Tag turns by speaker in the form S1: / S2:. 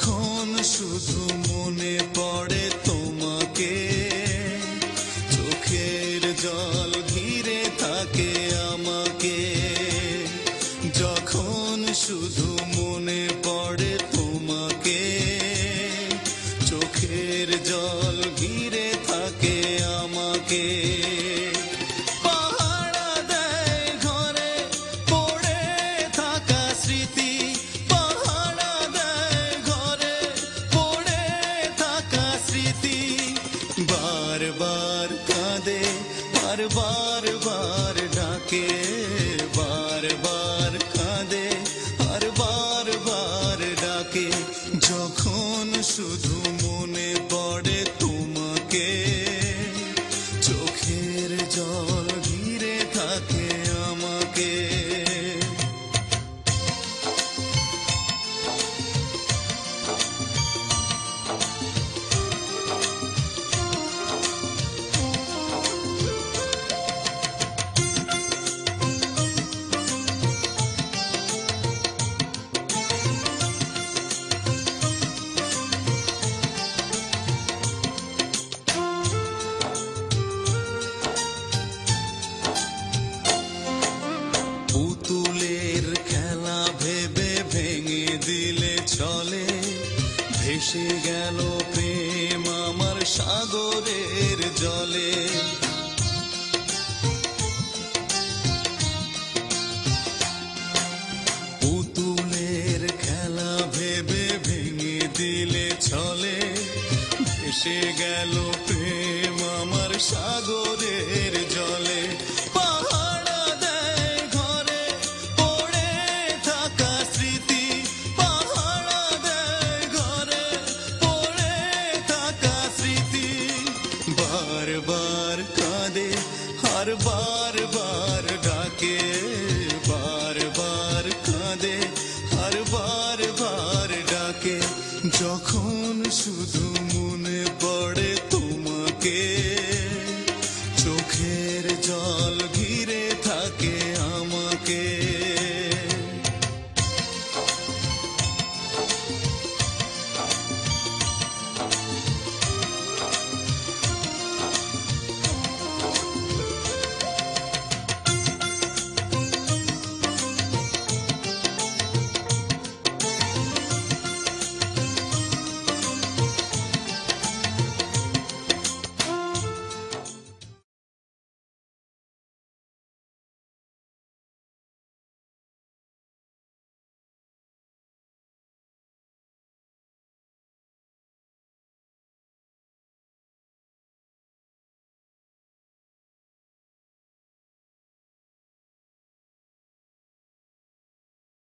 S1: যখন শুধু মনে পড়ে তোমাকে, চোখের জল ঘিরে থাকে আমাকে। যখন শুধু মনে পড়ে তোমাকে, চোখের জল ঘিরে থাকে আমাকে। পাহারা দেয় ঘরে পড়ে থাকা স্মৃতি, পাহারা দেয় ঘরে পড়ে থাকা স্মৃতি। বারবার কাঁদে আর বারবার ডাকে, বারবার কাঁদে আর বারবার ডাকে। যখন শুধু মনে পড়ে তোমাকে, চোখের জল ঘিরে থাকে আমাকে। পুতুলের খেলা ভেবে ভেঙে দিলে চলে, ভেসে গেল প্রেম আমার সাগরের জলে। পুতুলের খেলা ভেবে ভেঙে দিলে চলে, ভেসে গেল প্রেম আমার সাগরের জলে। পাহারা দেয় ঘরে পড়ে থাকা স্মৃতি, পাহারা দেয় ঘরে পড়ে থাকা স্মৃতি। বারবার কাঁদে আর বারবার ডাকে, বারবার কাঁদে আর বারবার ডাকে। যখন শুধু